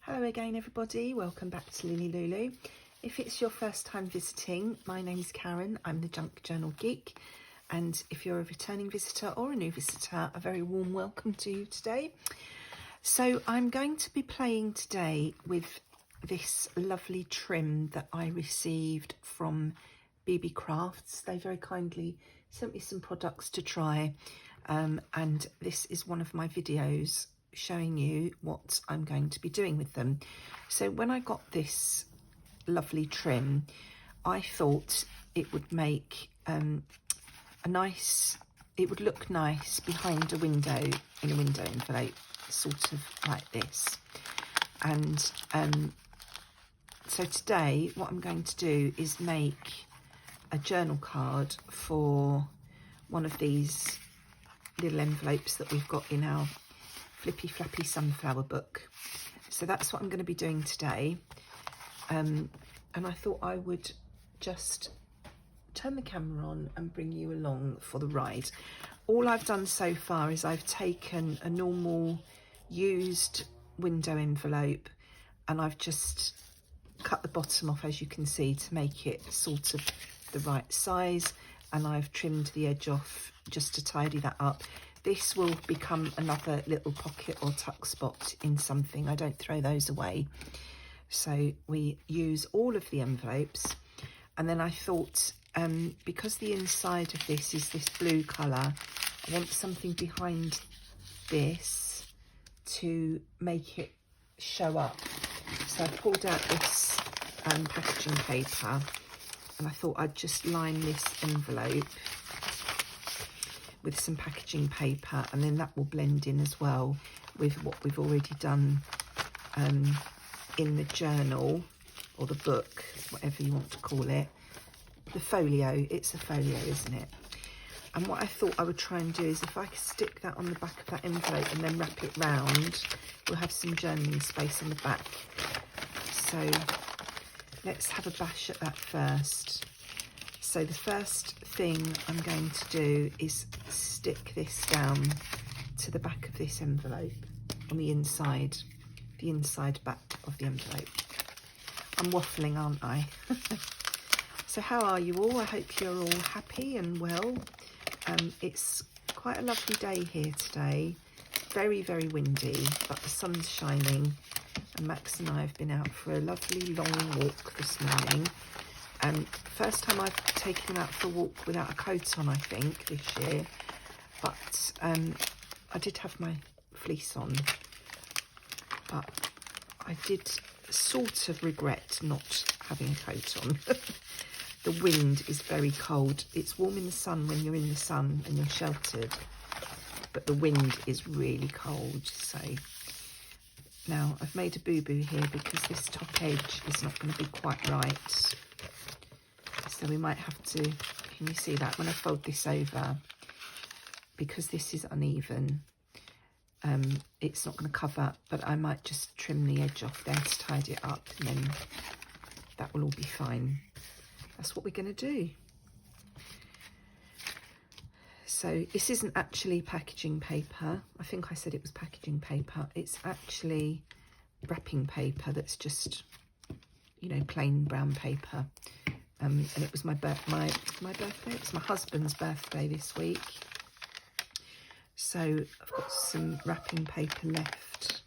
Hello again everybody, welcome back to LilyLuLou. If it's your first time visiting, my name's Karen, I'm the Junk Journal Geek, and if you're a returning visitor or a new visitor, a very warm welcome to you today. So I'm going to be playing today with this lovely trim that I received from Beebeecrafts. They very kindly sent me some products to try, and this is one of my videos showing you what I'm going to be doing with them. So when I got this lovely trim, I thought it would make it would look nice behind a window, in a window envelope, sort of like this. And so today what I'm going to do is make a journal card for one of these little envelopes that we've got in our Flippy Flappy Sunflower book. So that's what I'm going to be doing today, and I thought I would just turn the camera on and bring you along for the ride. All I've done so far is I've taken a normal used window envelope and I've just cut the bottom off, as you can see, to make it sort of the right size, and I've trimmed the edge off just to tidy that up. This will become another little pocket or tuck spot in something. I don't throw those away. So we use all of the envelopes. And then I thought, because the inside of this is this blue colour, I want something behind this to make it show up. So I pulled out this packaging paper, and I thought I'd just line this envelope with some packaging paper, and then that will blend in as well with what we've already done in the journal or the book, whatever you want to call it. The folio, it's a folio, isn't it? And what I thought I would try and do is, if I could stick that on the back of that envelope and then wrap it round, we'll have some journaling space on the back. So let's have a bash at that first. So the first thing I'm going to do is stick this down to the back of this envelope on the inside back of the envelope. I'm waffling, aren't I? So how are you all? I hope you're all happy and well. It's quite a lovely day here today. Very, very windy, but the sun's shining, and Max and I have been out for a lovely long walk this morning. First time I've taken him out for a walk without a coat on, I think, this year. But I did have my fleece on. But I did sort of regret not having a coat on. The wind is very cold. It's warm in the sun when you're in the sun and you're sheltered. But the wind is really cold. So now I've made a boo-boo here because this top edge is not going to be quite right. So we might have to, can you see that? When I fold this over, because this is uneven, it's not going to cover, but I might just trim the edge off there to tidy it up, and then that will all be fine. That's what we're going to do. So this isn't actually packaging paper. I think I said it was packaging paper. It's actually wrapping paper that's just, you know, plain brown paper. And it was my birthday. It was my husband's birthday this week. So I've got some wrapping paper left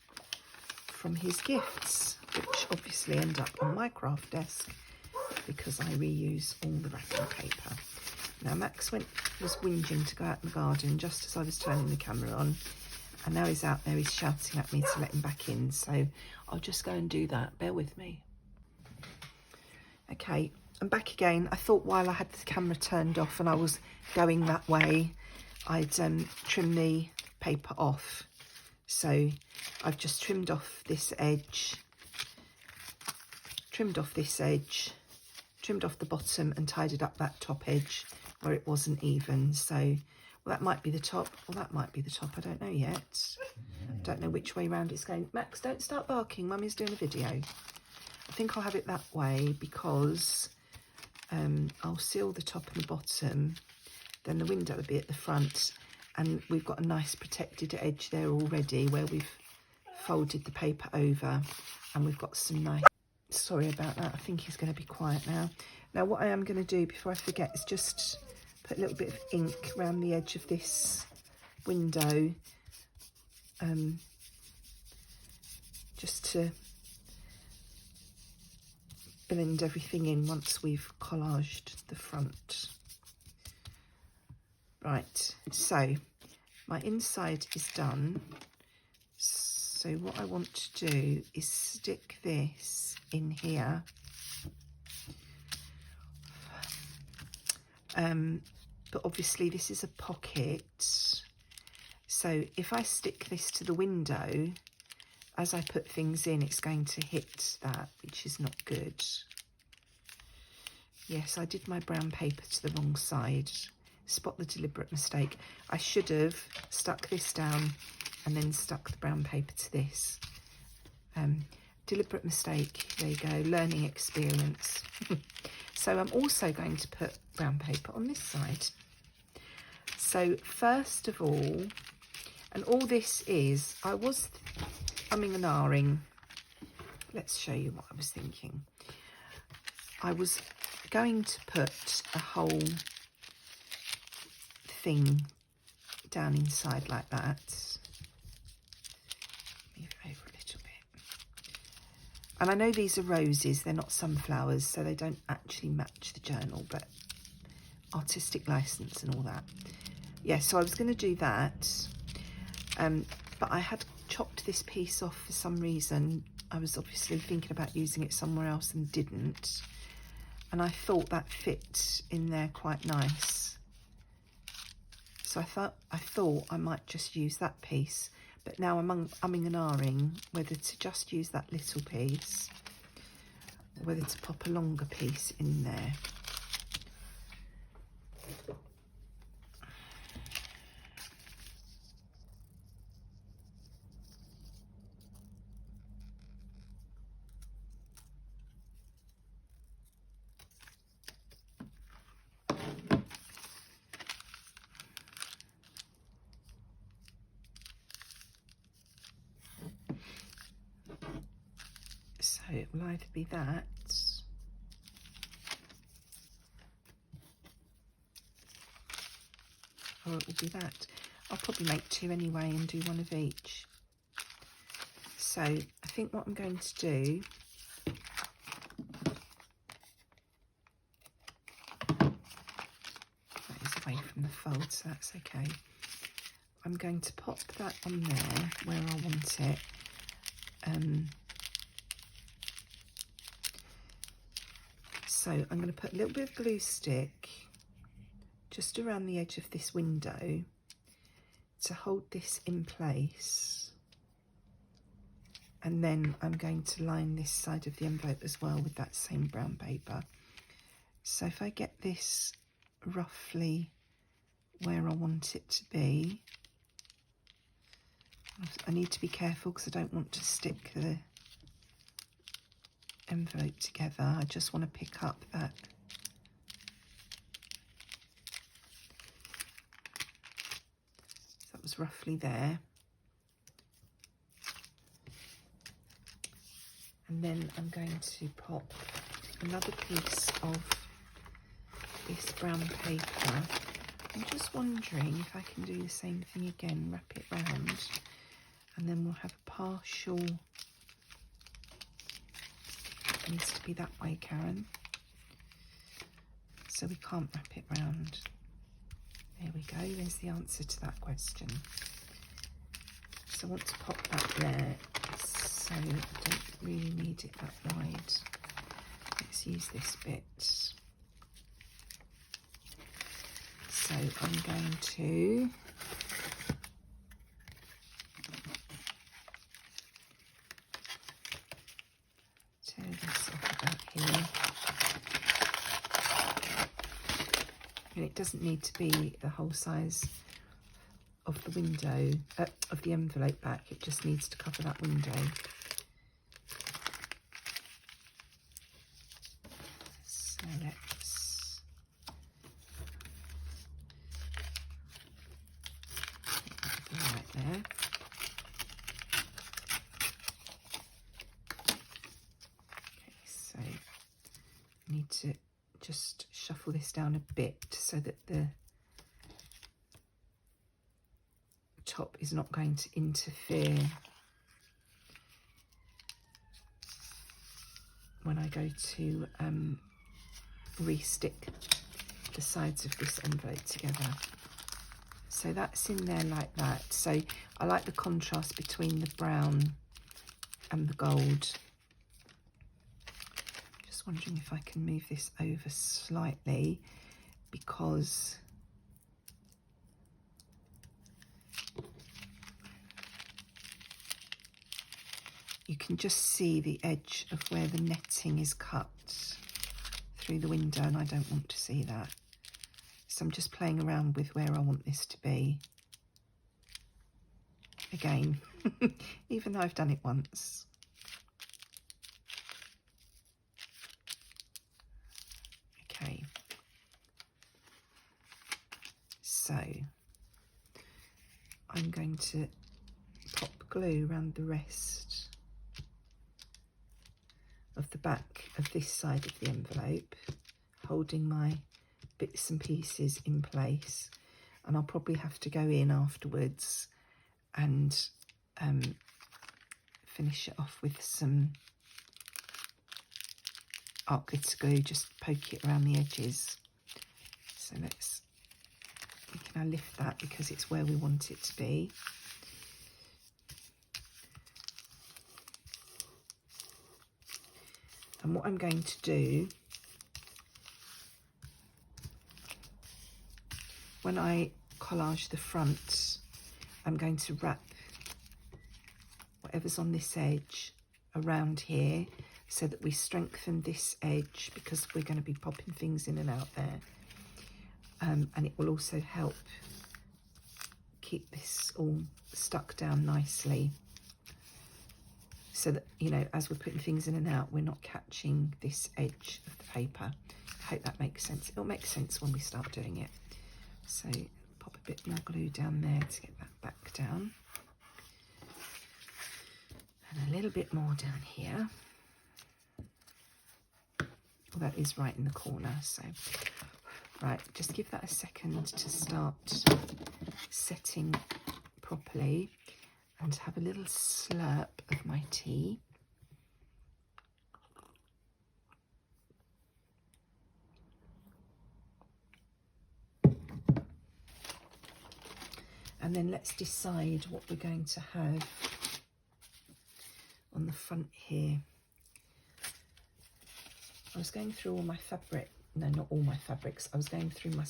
from his gifts, which obviously end up on my craft desk because I reuse all the wrapping paper. Now Max was whinging to go out in the garden just as I was turning the camera on, and now he's out there, he's shouting at me to let him back in. So I'll just go and do that. Bear with me. Okay. I'm back again. I thought while I had the camera turned off and I was going that way, I'd trim the paper off. So I've just trimmed off this edge, trimmed off the bottom, and tidied up that top edge where it wasn't even. So, well, that might be the top, or that might be the top. I don't know yet. Don't know which way round it's going. Max, don't start barking. Mummy's doing a video. I think I'll have it that way because I'll seal the top and the bottom, then the window will be at the front, and we've got a nice protected edge there already where we've folded the paper over, and we've got some nice, sorry about that, I think he's going to be quiet now. Now what I am going to do before I forget is just put a little bit of ink around the edge of this window, just to blend everything in once we've collaged the front. Right, so my inside is done. So what I want to do is stick this in here. But obviously this is a pocket. So if I stick this to the window, as I put things in, it's going to hit that, which is not good. Yes, I did my brown paper to the wrong side. Spot the deliberate mistake. I should have stuck this down and then stuck the brown paper to this. Deliberate mistake, there you go, learning experience. So I'm also going to put brown paper on this side. So first of all, and all this is, I was umming and ahhing. Let's show you what I was thinking. I was going to put a whole thing down inside like that. Move over a little bit. And I know these are roses, they're not sunflowers, so they don't actually match the journal, but artistic license and all that. Yeah, so I was going to do that, but I had chopped this piece off for some reason. I was obviously thinking about using it somewhere else and didn't, and I thought that fit in there quite nice. So I thought I might just use that piece, but now I'm umming and ahhing whether to just use that little piece or whether to pop a longer piece in there. So it will either be that, or it will be that. I'll probably make two anyway and do one of each. So I think what I'm going to do, that is away from the fold, so that's okay. I'm going to pop that on there where I want it. So I'm going to put a little bit of glue stick just around the edge of this window to hold this in place, and then I'm going to line this side of the envelope as well with that same brown paper. So if I get this roughly where I want it to be, I need to be careful because I don't want to stick the envelope together. I just want to pick up that that was roughly there, and then I'm going to pop another piece of this brown paper. I'm just wondering if I can do the same thing again, wrap it round, and then we'll have a partial. It needs to be that way, Karen, so we can't wrap it round. There we go, there's the answer to that question. So I want to pop that there, so I don't really need it that wide. Let's use this bit. So I'm going to tear this off about here. And it doesn't need to be the whole size of the window, of the envelope back, it just needs to cover that window. So let's put that right there. need to just shuffle this down a bit so that the top is not going to interfere when I go to re-stick the sides of this envelope together. So that's in there like that. So I like the contrast between the brown and the gold. Just wondering if I can move this over slightly, because you can just see the edge of where the netting is cut through the window, and I don't want to see that. So I'm just playing around with where I want this to be. Again, even though I've done it once. Okay. So I'm going to pop glue around the rest of the back of this side of the envelope, holding my bits and pieces in place, and I'll probably have to go in afterwards and finish it off with some art glitter glue, just poke it around the edges. So we can now lift that because it's where we want it to be. And what I'm going to do, when I collage the front, I'm going to wrap whatever's on this edge around here so that we strengthen this edge, because we're going to be popping things in and out there. And it will also help keep this all stuck down nicely, so that, you know, as we're putting things in and out, we're not catching this edge of the paper. I hope that makes sense. It'll make sense when we start doing it. So pop a bit more glue down there to get that back down. And a little bit more down here. Well, that is right in the corner, so right, just give that a second to start setting properly, and have a little slurp of my tea. And then let's decide what we're going to have on the front here. I was going through all my fabric, no, not all my fabrics. I was going through the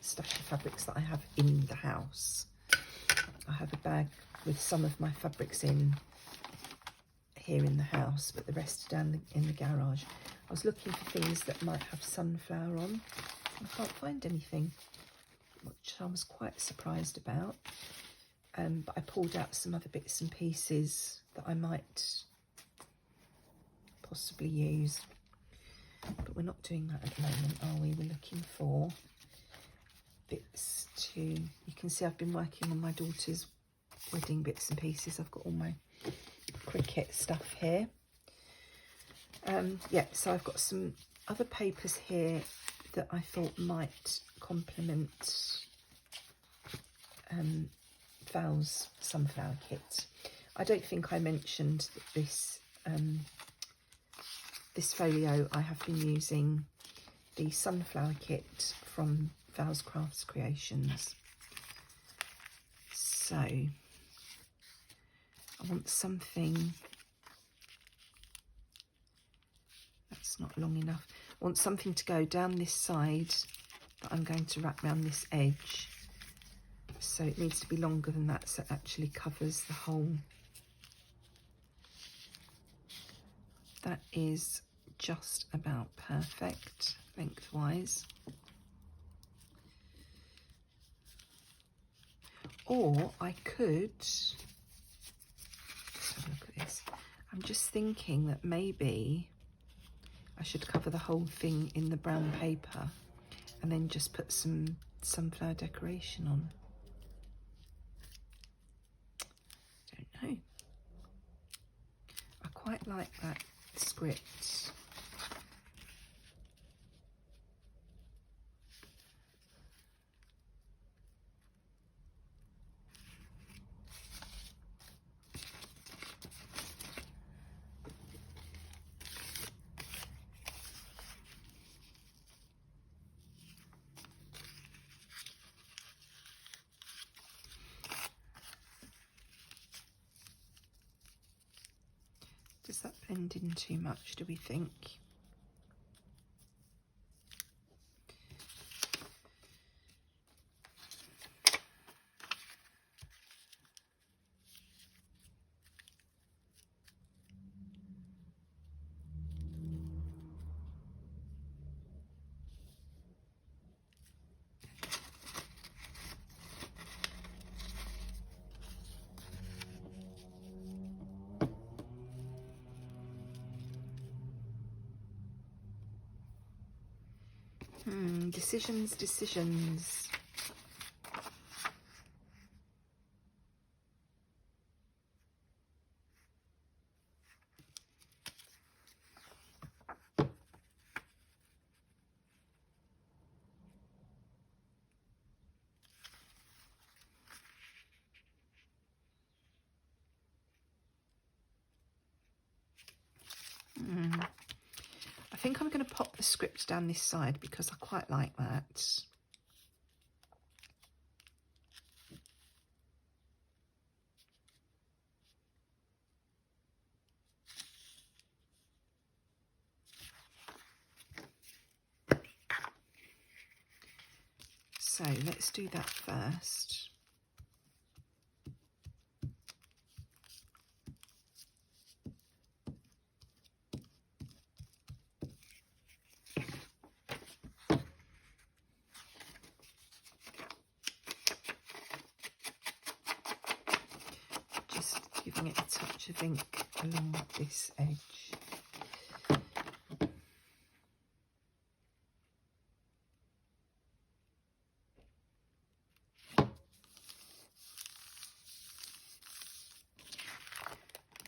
stash of fabrics that I have in the house. I have a bag with some of my fabrics in here in the house, but the rest are down in the garage. I was looking for things that might have sunflower on. I can't find anything, which I was quite surprised about. But I pulled out some other bits and pieces that I might possibly use. But we're not doing that at the moment, are we? We're looking for bits to... You can see I've been working on my daughter's wedding bits and pieces. I've got all my cricket stuff here. Yeah, so I've got some other papers here that I thought might complement Val's sunflower kit. I don't think I mentioned that this folio, I have been using the sunflower kit from Val's Crafts Creations. So I want something that's not long enough. I want something to go down this side that I'm going to wrap around this edge. So it needs to be longer than that, so it actually covers the whole. That is just about perfect lengthwise. Or I could, let's have a look at this. I'm just thinking that maybe I should cover the whole thing in the brown paper and then just put some sunflower decoration on. Don't know. I quite like that script. Does that blend in too much, do we think? Decisions. I think I'm going to pop the script down this side because I quite like that. So let's do that first. Just giving it a touch of ink along this edge.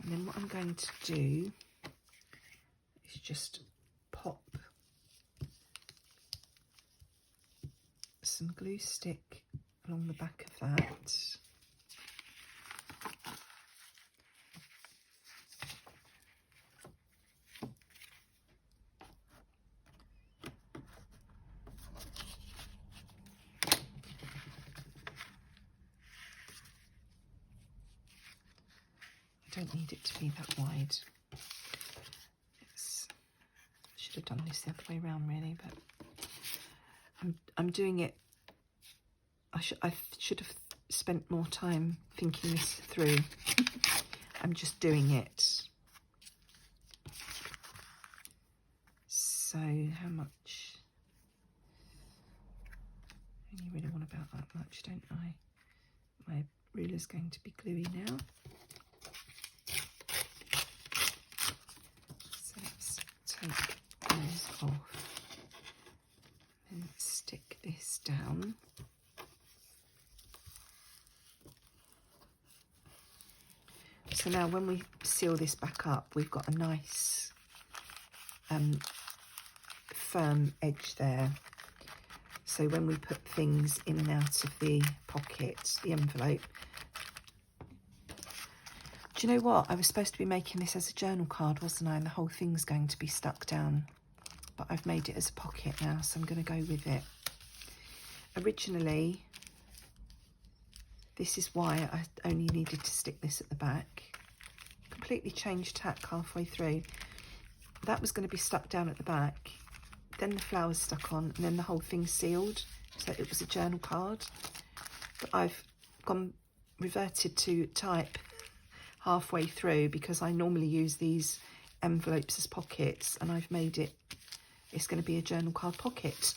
And then what I'm going to do is just pop some glue stick along the back of that. I don't need it to be that wide. I should have done this the other way around really, but I'm doing it. I should have spent more time thinking this through. I'm just doing it. So how much? I only really want about that much, don't I? My ruler's going to be gluey now. So let's take those off and stick this down. So now when we seal this back up, we've got a nice firm edge there. So when we put things in and out of the pocket, the envelope. Do you know what? I was supposed to be making this as a journal card, wasn't I? And the whole thing's going to be stuck down. But I've made it as a pocket now, so I'm going to go with it. Originally, this is why I only needed to stick this at the back. Completely changed tack halfway through. That was going to be stuck down at the back. Then the flowers stuck on, and then the whole thing sealed, so it was a journal card. But I've reverted to type halfway through because I normally use these envelopes as pockets, and I've made it, it's going to be a journal card pocket.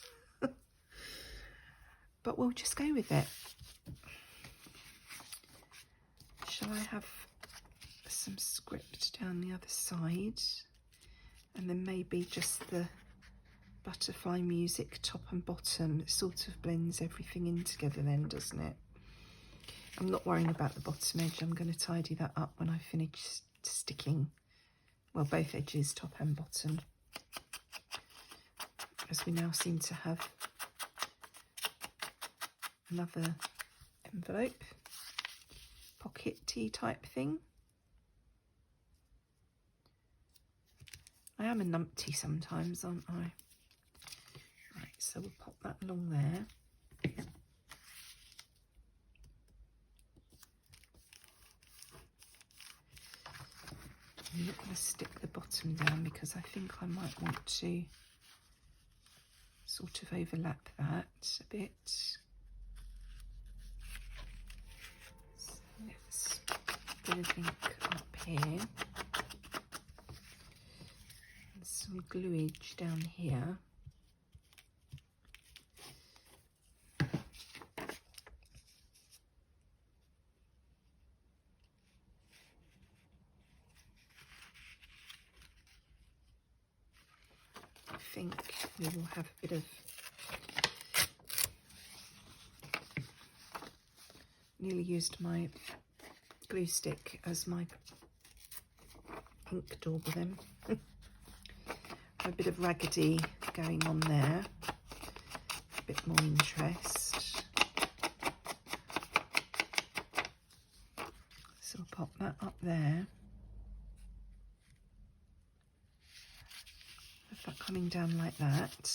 But we'll just go with it. Shall I have some script down the other side, and then maybe just the butterfly music top and bottom? It sort of blends everything in together then, doesn't it? I'm not worrying about the bottom edge. I'm going to tidy that up when I finish sticking, well, both edges, top and bottom, as we now seem to have another envelope, pocket tee type thing. I am a numpty sometimes, aren't I? Right, so we'll pop that along there. I'm not going to stick the bottom down because I think I might want to sort of overlap that a bit. So let's put everything up here. And some gluage down here. I think we will have a bit of nearly used my glue stick as my ink dauber then. A bit of raggedy going on there, a bit more interest. So we'll pop that up there. That coming down like that.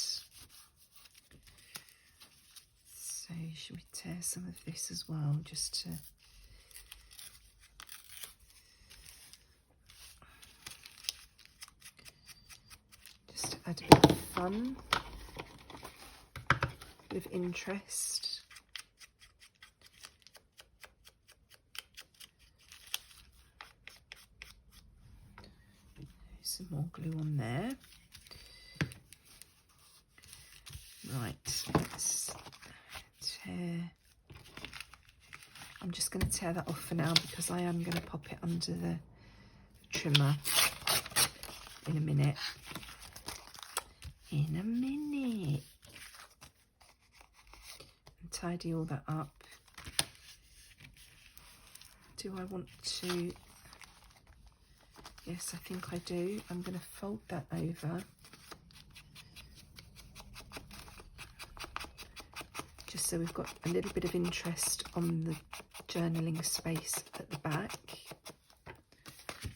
So should we tear some of this as well, just to add a bit of fun, a bit of interest. Some more glue on there. Right, let's tear. I'm just going to tear that off for now because I am going to pop it under the trimmer in a minute. And tidy all that up. Do I want to? Yes, I think I do. I'm going to fold that over. Just so we've got a little bit of interest on the journaling space at the back.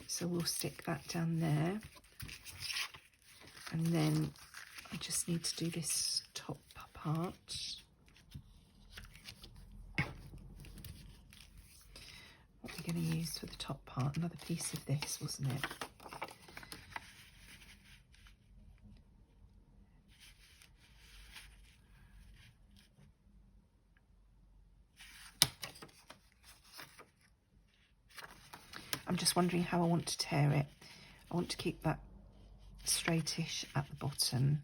So we'll stick that down there. And then I just need to do this top part. What we're going to use for the top part, another piece of this, wasn't it? I'm just wondering how I want to tear it. I want to keep that straightish at the bottom.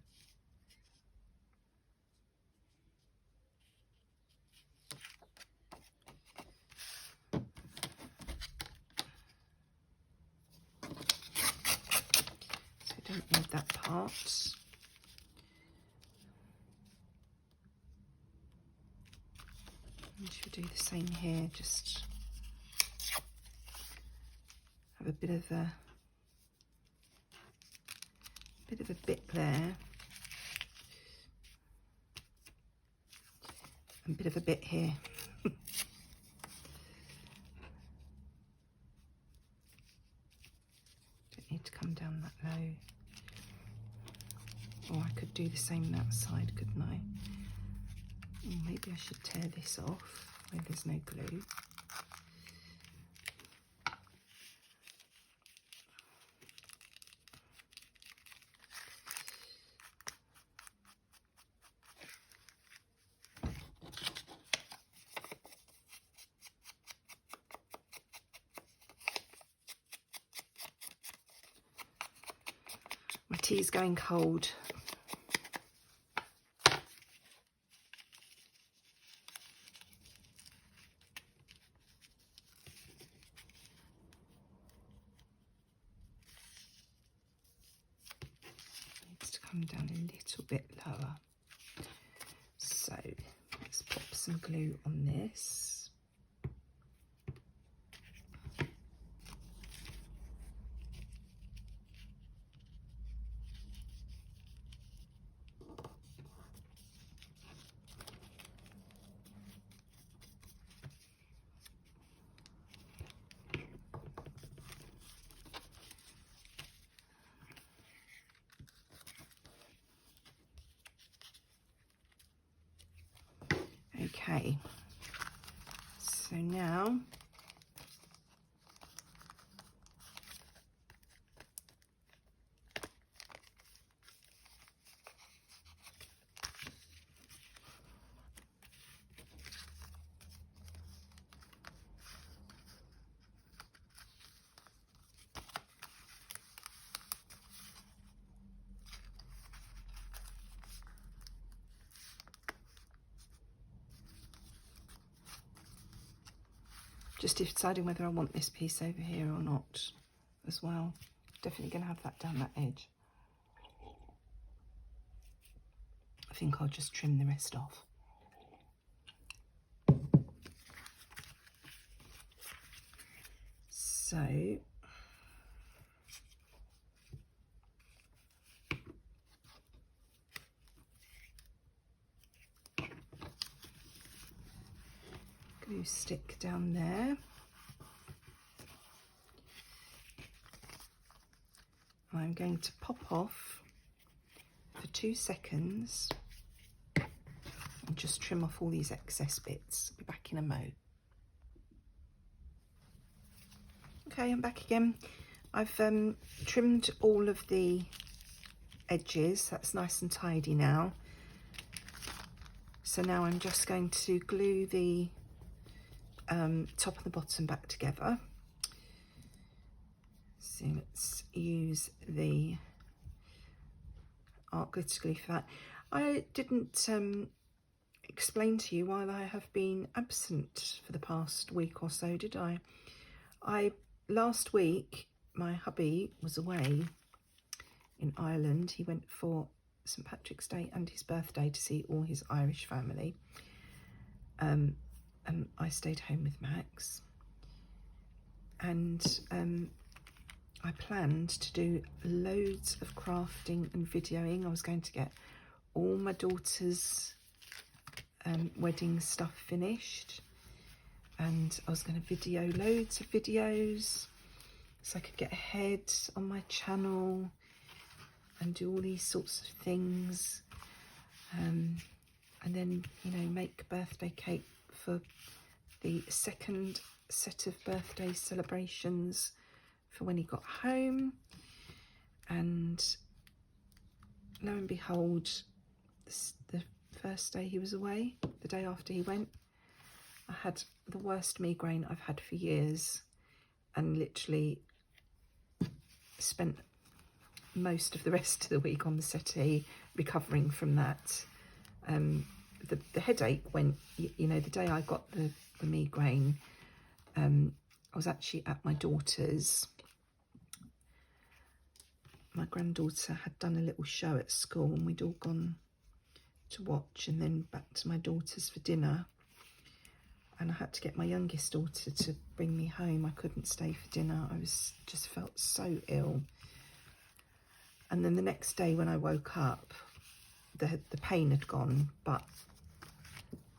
So we don't need that part. And should we do the same here? Just have a bit of a bit there, and a bit of a bit here. Don't need to come down that low. Or I could do the same that side, couldn't I? Maybe I should tear this off where there's no glue. My tea's going cold. Needs to come down a little bit lower. So let's pop some glue on this. Okay, so now Just deciding whether I want this piece over here or not as well. Definitely going to have that down that edge. I think I'll just trim the rest off. So glue stick down there. I'm going to pop off for 2 seconds and just trim off all these excess bits. I'll be back in a mo. Okay, I'm back again. I've trimmed all of the edges. That's nice and tidy now. So now I'm just going to glue the top and the bottom back together. So let's use the art glitter glue for that. I didn't explain to you while I have been absent for the past week or so, did I? Last week my hubby was away in Ireland. He went for St Patrick's Day and his birthday to see all his Irish family. And I stayed home with Max. And I planned to do loads of crafting and videoing. I was going to get all my daughter's wedding stuff finished, and I was going to video loads of videos so I could get ahead on my channel and do all these sorts of things, and then, you know, make birthday cake for the second set of birthday celebrations for when he got home. And lo and behold, the first day he was away, the day after he went, I had the worst migraine I've had for years, and literally spent most of the rest of the week on the settee recovering from that. The headache went, you know, the day I got the migraine, I was actually at my daughter's. My granddaughter had done a little show at school and we'd all gone to watch, and then back to my daughter's for dinner. And I had to get my youngest daughter to bring me home. I couldn't stay for dinner. I just felt so ill. And then the next day when I woke up, the pain had gone, but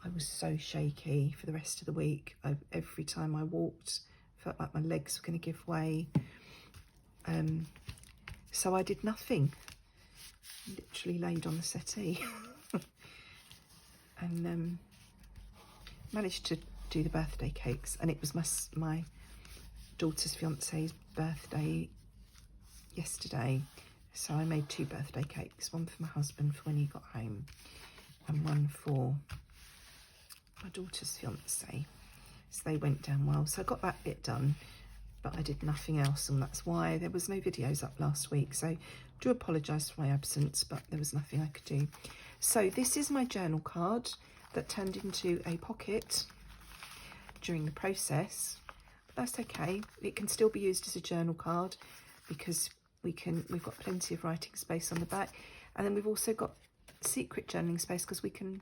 I was so shaky for the rest of the week. Every time I walked, felt like my legs were going to give way. So I did nothing, literally laid on the settee and managed to do the birthday cakes. And it was my daughter's fiance's birthday yesterday, so I made 2 birthday cakes, one for my husband for when he got home and one for my daughter's fiance. So they went down well, so I got that bit done, but I did nothing else, and that's why there was no videos up last week. So I do apologise for my absence, but there was nothing I could do. So this is my journal card that turned into a pocket during the process, but that's okay. It can still be used as a journal card because we've got plenty of writing space on the back, and then we've also got secret journaling space because we can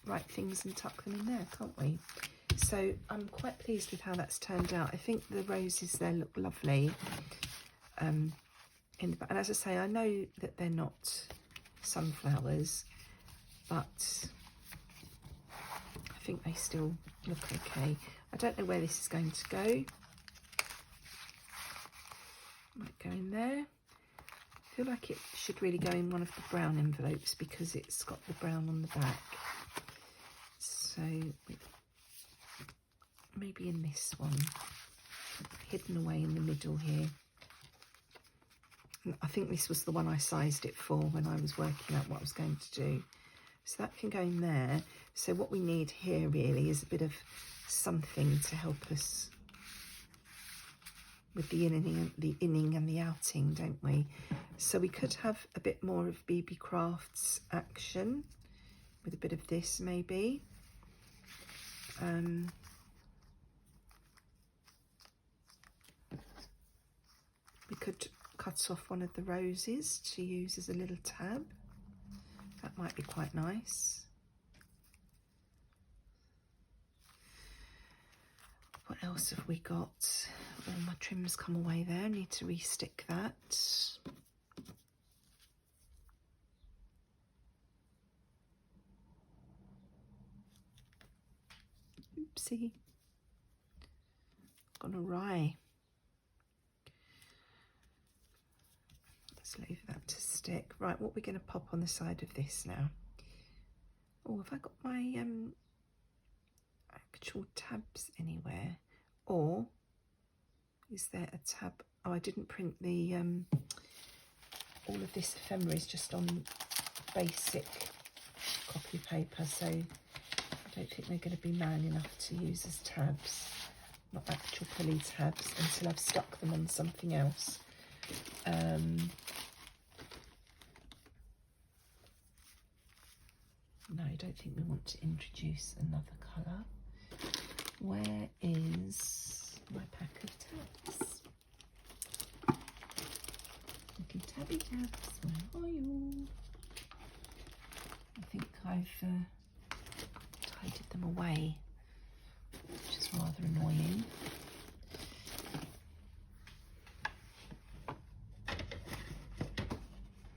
write things and tuck them in there, can't we? So I'm quite pleased with how that's turned out. I think the roses there look lovely. And as I say, I know that they're not sunflowers, but I think they still look okay. I don't know where this is going to go. Might go in there. I feel like it should really go in one of the brown envelopes because it's got the brown on the back. So maybe in this one, hidden away in the middle here. I think this was the one I sized it for when I was working out what I was going to do. So that can go in there. So what we need here really is a bit of something to help us with the inning and the outing, don't we? So we could have a bit more of Beebeecrafts action with a bit of this maybe. We could cut off one of the roses to use as a little tab. That might be quite nice. What else have we got? Oh, my trim's come away there. I need to re-stick that. Oopsie. Gone awry. Let's leave that to stick. Right, what we're going to pop on the side of this now. Oh, have I got my actual tabs anywhere? Or is there a tab? Oh, I didn't print the all of this ephemera is just on basic copy paper, so I don't think they're going to be man enough to use as tabs, not actual pulley tabs, until I've stuck them on something else. No, I don't think we want to introduce another colour. Where is my pack of tabs? Little tabby tabs, where are you? I think I've tidied them away, which is rather annoying.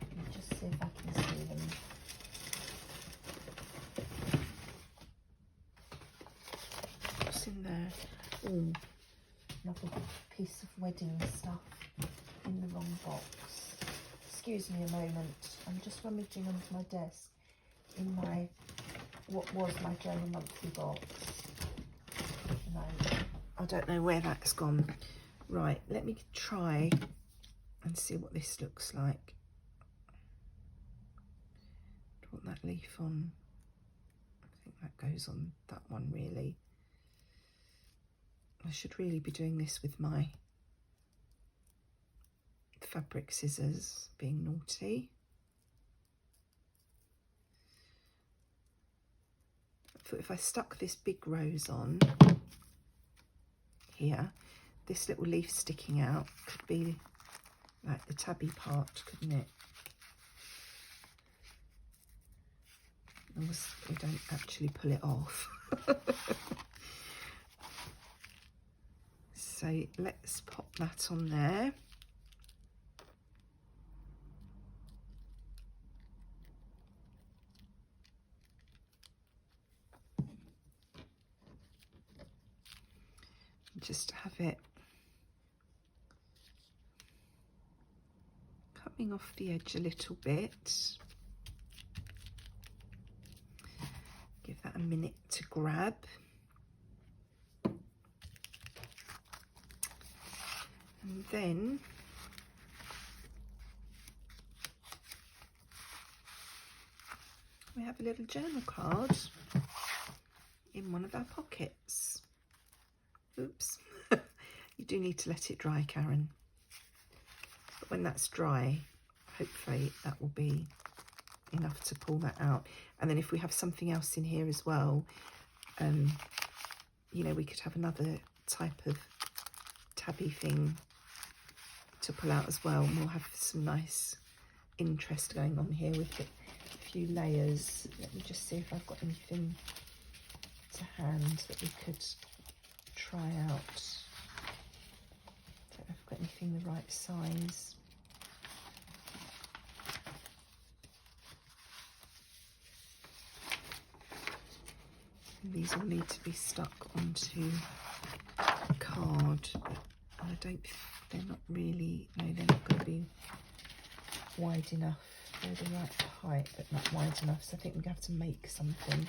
Let me just see if I can see them. What's in there? Oh, another piece of wedding stuff in the wrong box. Excuse me a moment. I'm just rummaging under my desk in my what was my Journal Monthly box. No, I don't know where that's gone. Right, let me try and see what this looks like. Do you want that leaf on? I think that goes on that one really. I should really be doing this with my fabric scissors, being naughty. I thought if I stuck this big rose on here, this little leaf sticking out could be like the tabby part, couldn't it? Unless we don't actually pull it off. So let's pop that on there. Just have it coming off the edge a little bit. Give that a minute to grab. And then we have a little journal card in one of our pockets. Oops. You do need to let it dry, Karen. But when that's dry, hopefully that will be enough to pull that out. And then if we have something else in here as well, you know, we could have another type of tabby thing to pull out as well, and we'll have some nice interest going on here with a few layers. Let me just see if I've got anything to hand that we could try out. Don't know if I've got anything the right size. These all need to be stuck onto card, but I don't, they're not really, no, they're not going to be wide enough. They're the right height, but not wide enough, so I think we're going to have to make something.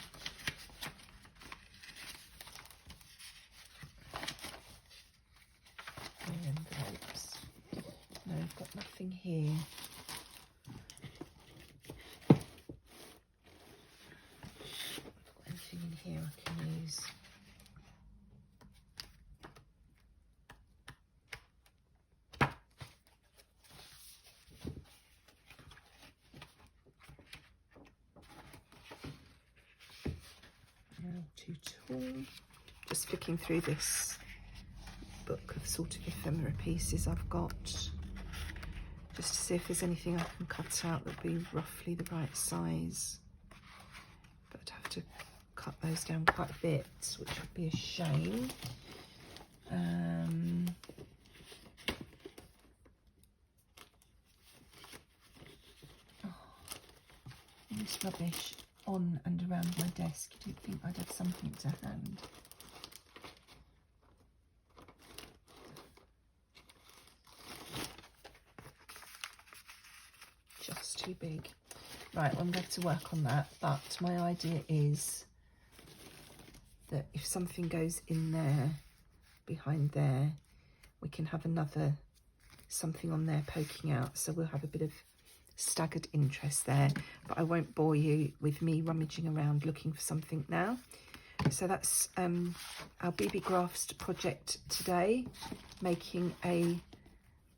Envelopes. No, I've got nothing here. Anything in here I can use. No, too tall. Just flicking through this book of sort of ephemera pieces I've got. just to see if there's anything I can cut out that would be roughly the right size. But I'd have to cut those down quite a bit, which would be a shame. All this rubbish on and around my desk. You'd think I'd have something to hand. Just too big. Right, well, I'm going to work on that, but my idea is that if something goes in there, behind there, we can have another something on there poking out, so we'll have a bit of staggered interest there, but I won't bore you with me rummaging around looking for something now. So that's our Beebeecrafts project today, making a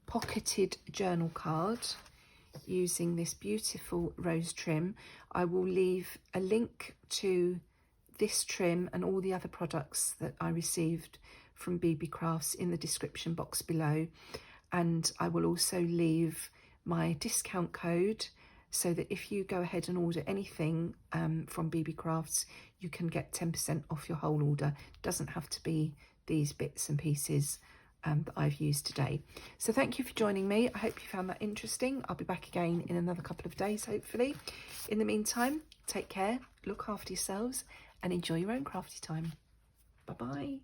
pocketed journal card using this beautiful rose trim. I will leave a link to this trim and all the other products that I received from Beebeecrafts in the description box below, and I will also leave my discount code so that if you go ahead and order anything from Beebeecrafts, you can get 10% off your whole order. It doesn't have to be these bits and pieces that I've used today. So thank you for joining me. I hope you found that interesting. I'll be back again in another couple of days, hopefully. In the meantime, take care, look after yourselves, and enjoy your own crafty time. Bye-bye.